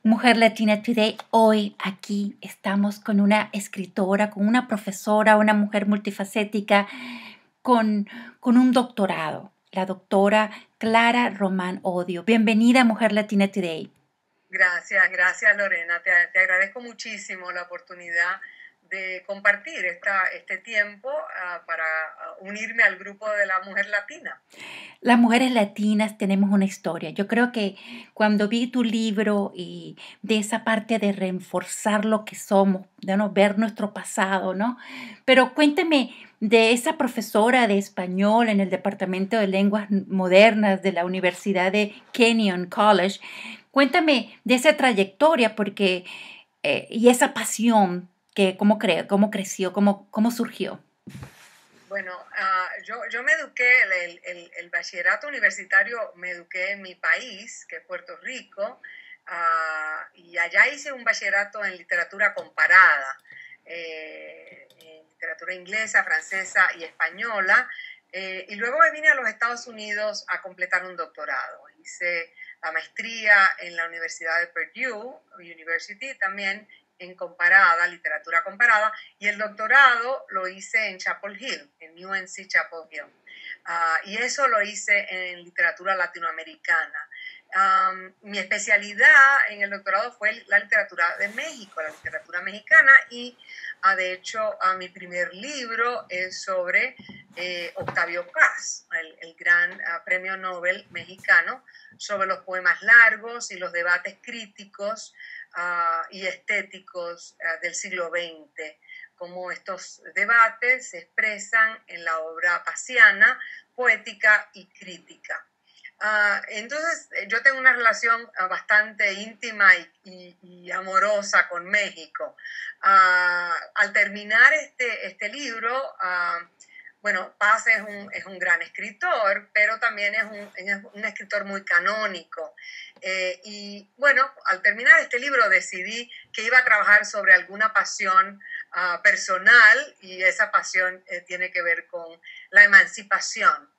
Mujer Latina Today, hoy aquí estamos con una escritora, con una profesora, una mujer multifacética, con un doctorado, la doctora Clara Román Odio. Bienvenida, Mujer Latina Today. Gracias Lorena. Te agradezco muchísimo la oportunidad de compartir este tiempo para unirme al grupo de la mujer latina. Las mujeres latinas tenemos una historia. Yo creo que cuando vi tu libro y de esa parte de reforzar lo que somos, de no ver nuestro pasado, ¿no? Pero cuénteme de esa profesora de español en el Departamento de Lenguas Modernas de la Universidad de Kenyon College. Cuéntame de esa trayectoria porque, y esa pasión, que cómo creció, cómo surgió. Bueno, yo me eduqué, el bachillerato universitario me eduqué en mi país, que es Puerto Rico, y allá hice un bachillerato en literatura comparada, en literatura inglesa, francesa y española, y luego me vine a los Estados Unidos a completar un doctorado. Hice la maestría en la Universidad de Purdue University también en comparada, literatura comparada, y el doctorado lo hice en Chapel Hill, en UNC Chapel Hill. Y eso lo hice en literatura latinoamericana. Mi especialidad en el doctorado fue la literatura de México, la literatura mexicana, y de hecho mi primer libro es sobre Octavio Paz, el gran premio Nobel mexicano, sobre los poemas largos y los debates críticos y estéticos del siglo XX, cómo estos debates se expresan en la obra paciana, poética y crítica. Entonces, yo tengo una relación bastante íntima y amorosa con México. Al terminar este libro, bueno, Paz es un gran escritor, pero también es un escritor muy canónico. Y bueno, al terminar este libro decidí que iba a trabajar sobre alguna pasión personal, y esa pasión tiene que ver con la emancipación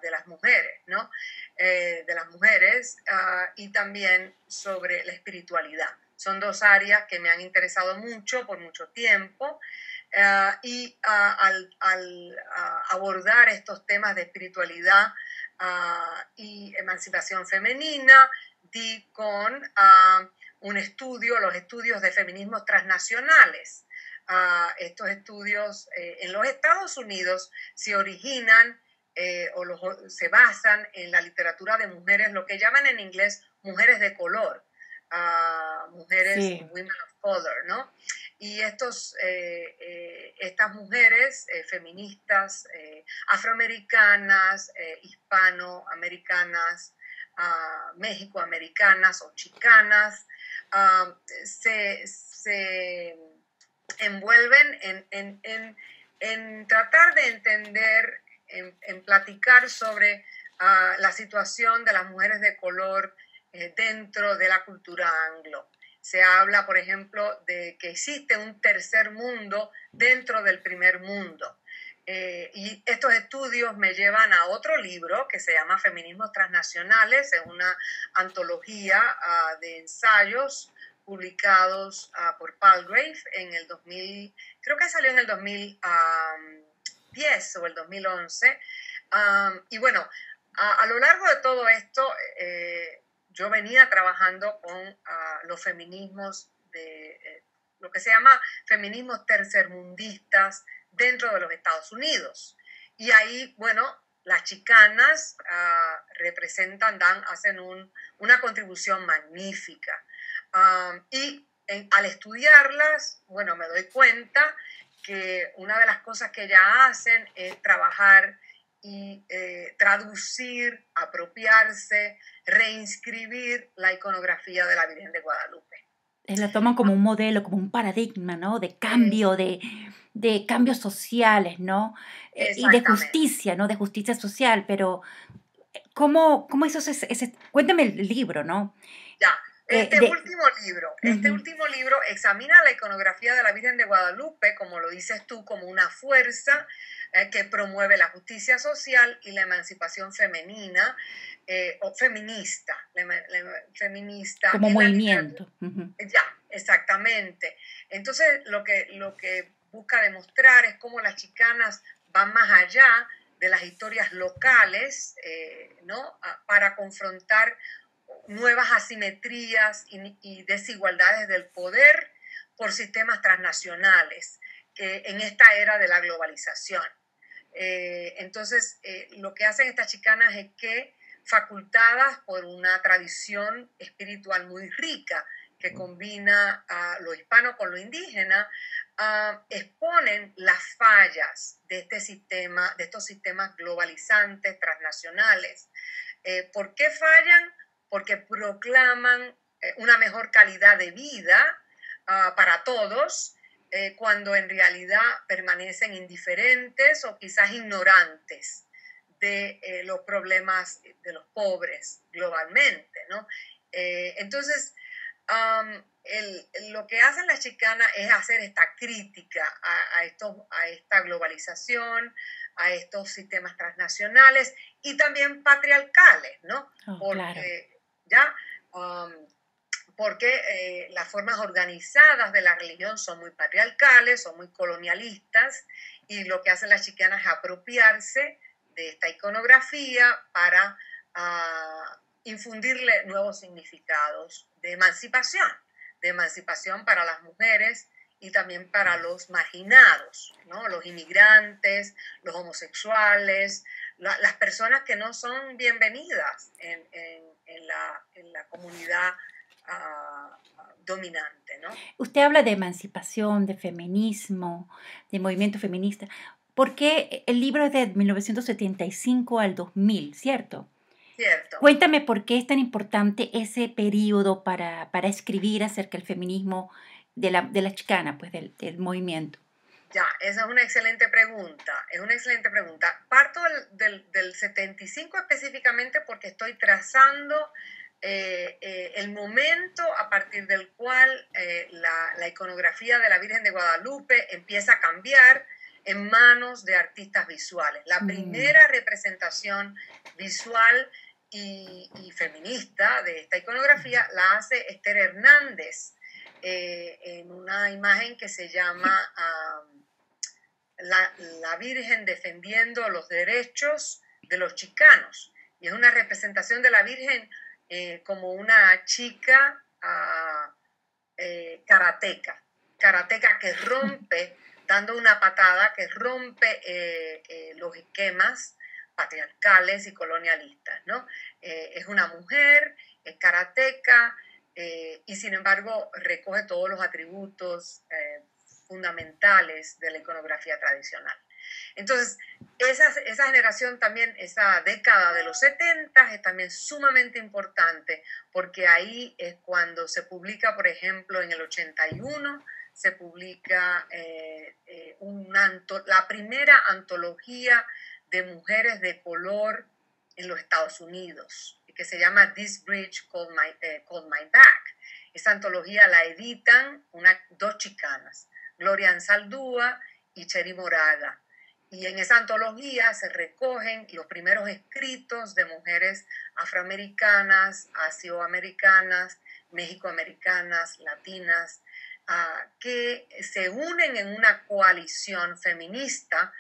de las mujeres, ¿no? De las mujeres y también sobre la espiritualidad. Son dos áreas que me han interesado mucho por mucho tiempo. Al abordar estos temas de espiritualidad y emancipación femenina, di con un estudio, los estudios de feminismos transnacionales. Estos estudios en los Estados Unidos se originan se basan en la literatura de mujeres, lo que llaman en inglés mujeres de color, mujeres, Sí. women of color, ¿no? Y estas mujeres feministas, afroamericanas, hispanoamericanas, mexicoamericanas o chicanas, se envuelven en tratar de entender, en platicar sobre la situación de las mujeres de color dentro de la cultura anglo. Se habla, por ejemplo, de que existe un tercer mundo dentro del primer mundo. Y estos estudios me llevan a otro libro que se llama Feminismos Transnacionales, es una antología de ensayos publicados por Palgrave en el 2000, creo que salió en el 2010 o el 2011. Y bueno, a lo largo de todo esto, yo venía trabajando con los feminismos lo que se llama feminismos tercermundistas dentro de los Estados Unidos. Y ahí, bueno, las chicanas representan, hacen una contribución magnífica. Al estudiarlas, bueno, me doy cuenta que una de las cosas que ellas hacen es trabajar y traducir, apropiarse, reinscribir la iconografía de la Virgen de Guadalupe. La toman como un modelo, como un paradigma, ¿no? De cambio, de cambios sociales, ¿no? Y de Exactamente. justicia, ¿no? De justicia social, pero ¿cómo eso cuéntame el libro, ¿no? Ya, Eh, de, este Ujú. último libro examina la iconografía de la Virgen de Guadalupe, como lo dices tú, como una fuerza que promueve la justicia social y la emancipación femenina o feminista, feminista como en la literatura. movimiento. Ujú. Ya, exactamente. Entonces, lo que busca demostrar es cómo las chicanas van más allá de las historias locales, ¿no? Para confrontar nuevas asimetrías y desigualdades del poder por sistemas transnacionales que en esta era de la globalización. Entonces, lo que hacen estas chicanas es que, facultadas por una tradición espiritual muy rica que combina a lo hispano con lo indígena, exponen las fallas de este sistema, de estos sistemas globalizantes, transnacionales. ¿Por qué fallan? Porque proclaman una mejor calidad de vida para todos, cuando en realidad permanecen indiferentes o quizás ignorantes de los problemas de los pobres globalmente, ¿no? Entonces, lo que hacen las chicanas es hacer esta crítica a esta globalización, a estos sistemas transnacionales y también patriarcales, ¿no? Oh, claro. Porque ya... porque las formas organizadas de la religión son muy patriarcales, son muy colonialistas, y lo que hacen las chicanas es apropiarse de esta iconografía para infundirle nuevos significados de emancipación para las mujeres y también para los marginados, ¿no? Los inmigrantes, los homosexuales, las personas que no son bienvenidas en la comunidad dominante, ¿no? Usted habla de emancipación, de feminismo, de movimiento feminista. ¿Por qué el libro es de 1975 al 2000, cierto? Cierto. Cuéntame por qué es tan importante ese periodo para escribir acerca del feminismo de la chicana, pues del movimiento. Ya, esa es una excelente pregunta, es una excelente pregunta. Parto del 75 específicamente porque estoy trazando el momento a partir del cual la iconografía de la Virgen de Guadalupe empieza a cambiar en manos de artistas visuales. La primera representación visual y feminista de esta iconografía la hace Esther Hernández en una imagen que se llama la Virgen defendiendo los derechos de los chicanos. Y es una representación de la Virgen como una chica karateca que rompe, dando una patada, que rompe los esquemas patriarcales y colonialistas, ¿no? Es una mujer, es karateca, y sin embargo recoge todos los atributos fundamentales de la iconografía tradicional. Entonces, esa generación también, esa década de los 70 es también sumamente importante, porque ahí es cuando se publica, por ejemplo, en el 81, se publica la primera antología de mujeres de color en los Estados Unidos, que se llama This Bridge Called My Back. Esa antología la editan dos chicanas, Gloria Anzaldúa y Cheri Moraga. Y en esa antología se recogen los primeros escritos de mujeres afroamericanas, asioamericanas, mexicoamericanas, latinas, que se unen en una coalición feminista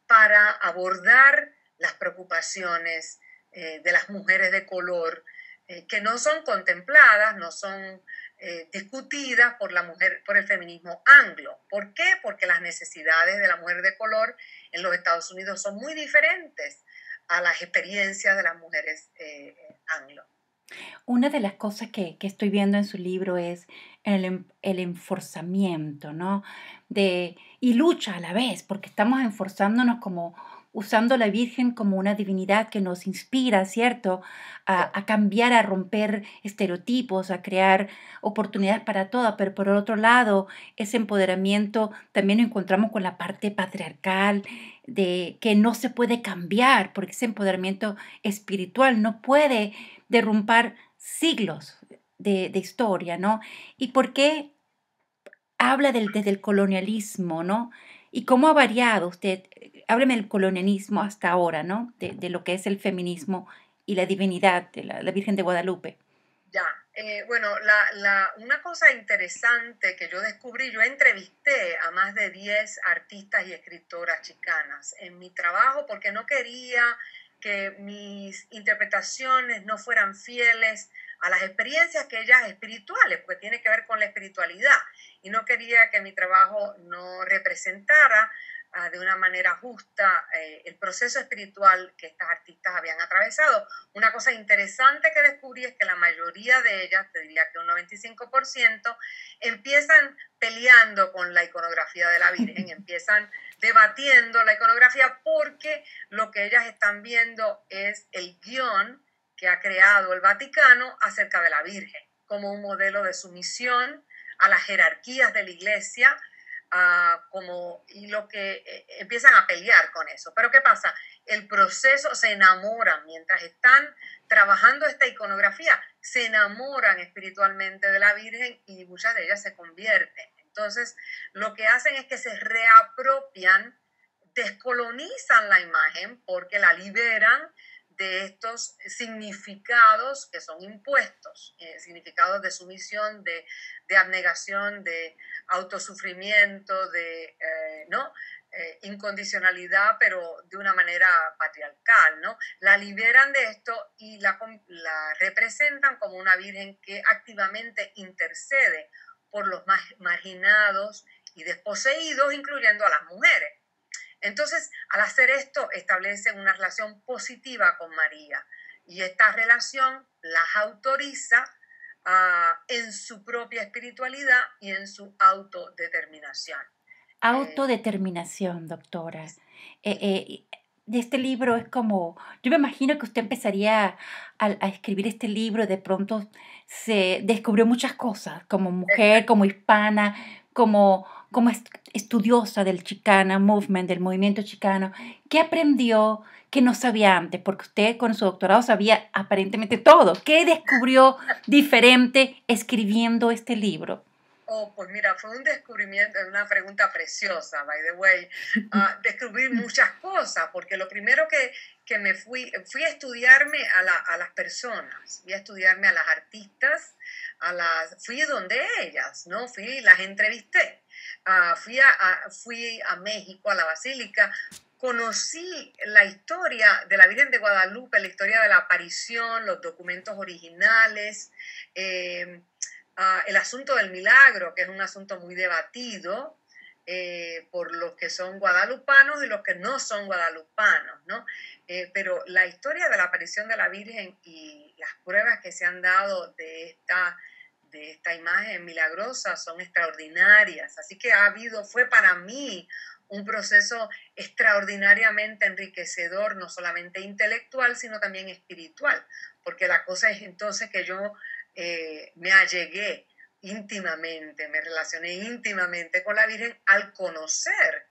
para abordar las preocupaciones de las mujeres de color, que no son contempladas, no son discutidas por el feminismo anglo. ¿Por qué? Porque las necesidades de la mujer de color en los Estados Unidos son muy diferentes a las experiencias de las mujeres anglo. Una de las cosas que estoy viendo en su libro es el enforzamiento, ¿no? Y lucha a la vez, porque estamos esforzándonos como usando a la Virgen como una divinidad que nos inspira, ¿cierto? A cambiar, a romper estereotipos, a crear oportunidades para todas, pero por otro lado, ese empoderamiento también lo encontramos con la parte patriarcal, de que no se puede cambiar, porque ese empoderamiento espiritual no puede derrumbar siglos de historia, ¿no? ¿Y por qué habla desde el colonialismo, ¿no? ¿Y cómo ha variado usted? Hábleme del colonialismo hasta ahora, ¿no? De lo que es el feminismo y la divinidad de la Virgen de Guadalupe. Ya, bueno, una cosa interesante que yo descubrí, yo entrevisté a más de 10 artistas y escritoras chicanas en mi trabajo porque no quería que mis interpretaciones no fueran fieles a las experiencias que ellas espirituales, porque tiene que ver con la espiritualidad, y no quería que mi trabajo no representara de una manera justa el proceso espiritual que estas artistas habían atravesado. Una cosa interesante que descubrí es que la mayoría de ellas, te diría que un 95%, empiezan peleando con la iconografía de la Virgen, empiezan debatiendo la iconografía porque lo que ellas están viendo es el guión que ha creado el Vaticano acerca de la Virgen, como un modelo de sumisión a las jerarquías de la Iglesia, y lo que empiezan a pelear con eso. Pero ¿qué pasa? El proceso, se enamoran mientras están trabajando esta iconografía, se enamoran espiritualmente de la Virgen y muchas de ellas se convierten. Entonces, lo que hacen es que se reapropian, descolonizan la imagen porque la liberan de estos significados que son impuestos, significados de sumisión, de abnegación, de autosufrimiento, de ¿no? Incondicionalidad, pero de una manera patriarcal, ¿no? La liberan de esto y la representan como una virgen que activamente intercede por los más marginados y desposeídos, incluyendo a las mujeres. Entonces, al hacer esto, establecen una relación positiva con María y esta relación las autoriza en su propia espiritualidad y en su autodeterminación. Autodeterminación, doctora. De este libro es como, yo me imagino que usted empezaría a escribir este libro, de pronto se descubrió muchas cosas, como mujer, como hispana, como estudiosa del Chicana Movement, del movimiento chicano. ¿Qué aprendió que no sabía antes? Porque usted con su doctorado sabía aparentemente todo. ¿Qué descubrió diferente escribiendo este libro? Oh, pues mira, fue un descubrimiento, una pregunta preciosa, by the way. Descubrí muchas cosas, porque lo primero que me fui a estudiarme a las personas, fui a estudiarme a las artistas, fui donde ellas, ¿no? Las entrevisté. Fui a México, a la Basílica, conocí la historia de la Virgen de Guadalupe, la historia de la aparición, los documentos originales, el asunto del milagro, que es un asunto muy debatido por los que son guadalupanos y los que no son guadalupanos, ¿no? Pero la historia de la aparición de la Virgen y las pruebas que se han dado de esta imagen milagrosa son extraordinarias. Así que fue para mí un proceso extraordinariamente enriquecedor, no solamente intelectual, sino también espiritual, porque la cosa es entonces que yo me allegué íntimamente, me relacioné íntimamente con la Virgen al conocer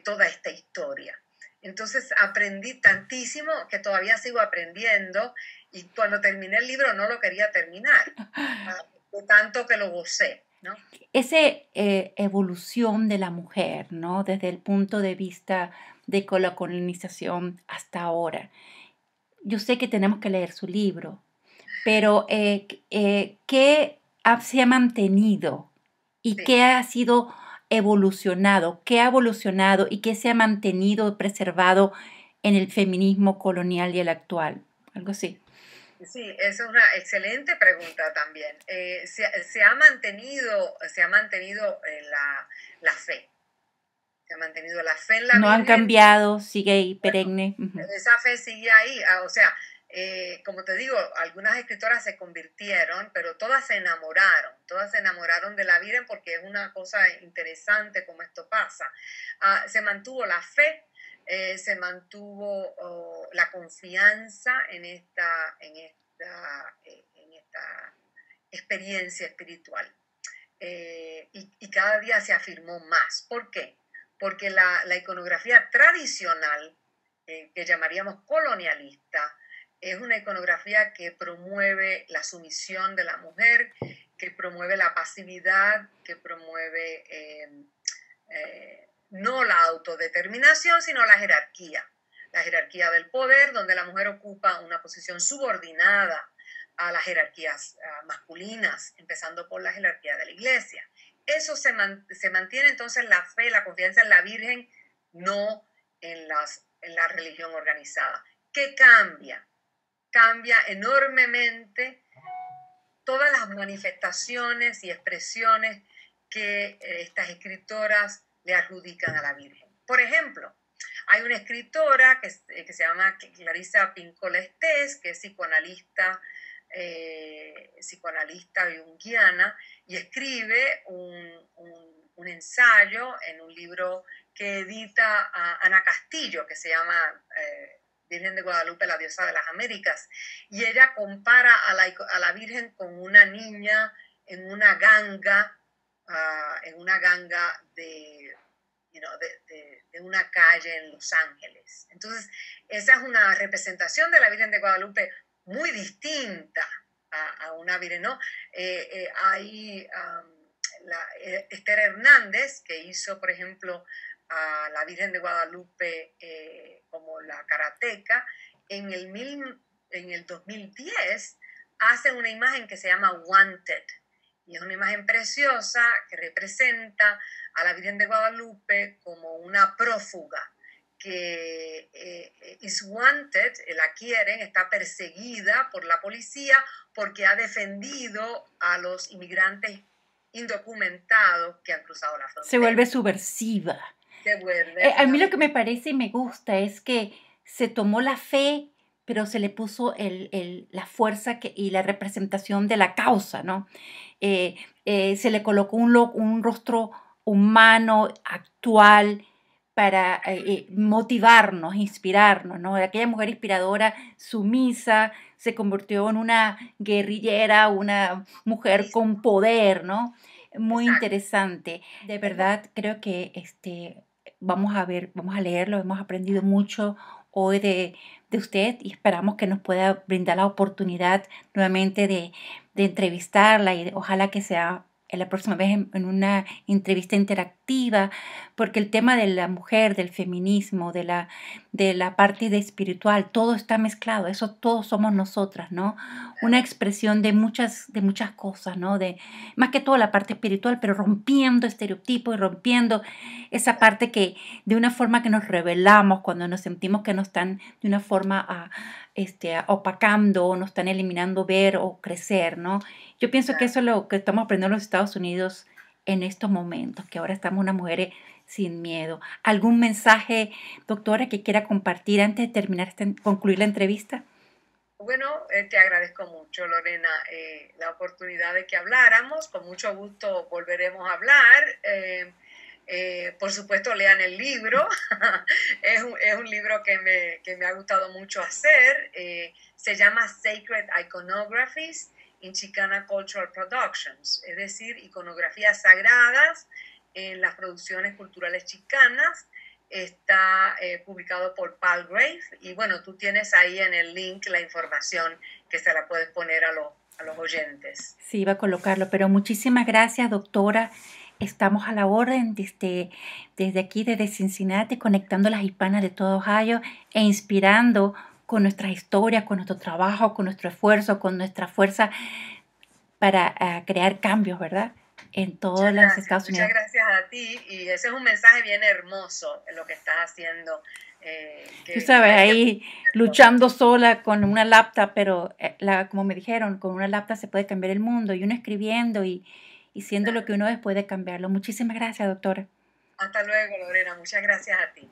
toda esta historia. Entonces aprendí tantísimo que todavía sigo aprendiendo y cuando terminé el libro no lo quería terminar, de tanto que lo gocé, ¿no? Esa evolución de la mujer, ¿no? Desde el punto de vista de la colonización hasta ahora. Yo sé que tenemos que leer su libro, pero ¿qué se ha mantenido y Sí. qué ha sido evolucionado? ¿Qué ha evolucionado y qué se ha mantenido, preservado en el feminismo colonial y el actual? Algo así. Sí, esa es una excelente pregunta también. Se ha mantenido la fe. Se ha mantenido la fe en la No han Virgen. cambiado, sigue ahí Bueno, perenne. Ujú. esa fe sigue ahí. O sea, como te digo, algunas escritoras se convirtieron, pero todas se enamoraron de la Virgen porque es una cosa interesante como esto pasa. Se mantuvo la fe, se mantuvo la confianza en esta experiencia espiritual. Y cada día se afirmó más. ¿Por qué? Porque la iconografía tradicional, que llamaríamos colonialista, es una iconografía que promueve la sumisión de la mujer, que promueve la pasividad, que promueve no la autodeterminación, sino la jerarquía del poder, donde la mujer ocupa una posición subordinada a las jerarquías masculinas, empezando por la jerarquía de la iglesia. Eso se mantiene entonces la fe, la confianza en la Virgen, no en la religión organizada. ¿Qué cambia? Cambia enormemente todas las manifestaciones y expresiones que estas escritoras le adjudican a la Virgen. Por ejemplo, hay una escritora que se llama Clarissa Pinkola Estés, que es psicoanalista junguiana, y escribe un ensayo en un libro que edita Ana Castillo, que se llama Virgen de Guadalupe, la diosa de las Américas, y ella compara a la Virgen con una niña en una ganga de una calle en Los Ángeles. Entonces, esa es una representación de la Virgen de Guadalupe muy distinta a una Virgen, ¿no? Hay Esther Hernández, que hizo, por ejemplo, a la Virgen de Guadalupe como la karateca, en el 2010 hace una imagen que se llama Wanted, y es una imagen preciosa que representa a la Virgen de Guadalupe como una prófuga que is wanted, la quieren, está perseguida por la policía porque ha defendido a los inmigrantes indocumentados que han cruzado la frontera. Se vuelve subversiva. A mí lo que me parece y me gusta es que se tomó la fe, pero se le puso la fuerza y la representación de la causa, ¿no? Se le colocó un rostro humano, actual, para motivarnos, inspirarnos, ¿no? Aquella mujer inspiradora, sumisa, se convirtió en una guerrillera, una mujer con poder, ¿no? Muy interesante. De verdad, creo que vamos a leerlo, hemos aprendido mucho hoy de usted y esperamos que nos pueda brindar la oportunidad nuevamente de entrevistarla y ojalá que sea la próxima vez en una entrevista interactiva, porque el tema de la mujer, del feminismo, de la parte de espiritual, todo está mezclado, eso todos somos nosotras, ¿no? Una expresión de muchas cosas, ¿no? Más que todo la parte espiritual, pero rompiendo estereotipos y rompiendo esa parte que de una forma que nos rebelamos cuando nos sentimos que nos están de una forma opacando o nos están eliminando ver o crecer, ¿no? Yo pienso que eso es lo que estamos aprendiendo en los Estados Unidos en estos momentos, que ahora estamos unas mujeres sin miedo. ¿Algún mensaje, doctora, que quiera compartir antes de concluir la entrevista? Bueno, te agradezco mucho, Lorena, la oportunidad de que habláramos. Con mucho gusto volveremos a hablar. Por supuesto, lean el libro. es un libro que me ha gustado mucho hacer. Se llama Sacred Iconographies in Chicana Cultural Productions, es decir, iconografías sagradas en las producciones culturales chicanas. Está publicado por Palgrave y bueno, tú tienes ahí en el link la información que se la puedes poner a los oyentes. Sí, iba a colocarlo, pero muchísimas gracias, doctora. Estamos a la orden desde aquí, desde Cincinnati, conectando las hispanas de todo Ohio e inspirando con nuestras historias, con nuestro trabajo, con nuestro esfuerzo, con nuestra fuerza para crear cambios, ¿verdad? En todos los Estados Unidos. Muchas gracias a ti y ese es un mensaje bien hermoso en lo que estás haciendo. Tú sabes, ahí luchando sola con una laptop, pero como me dijeron, con una laptop se puede cambiar el mundo y uno escribiendo y siendo lo que uno es puede cambiarlo. Muchísimas gracias, doctora. Hasta luego, Lorena. Muchas gracias a ti.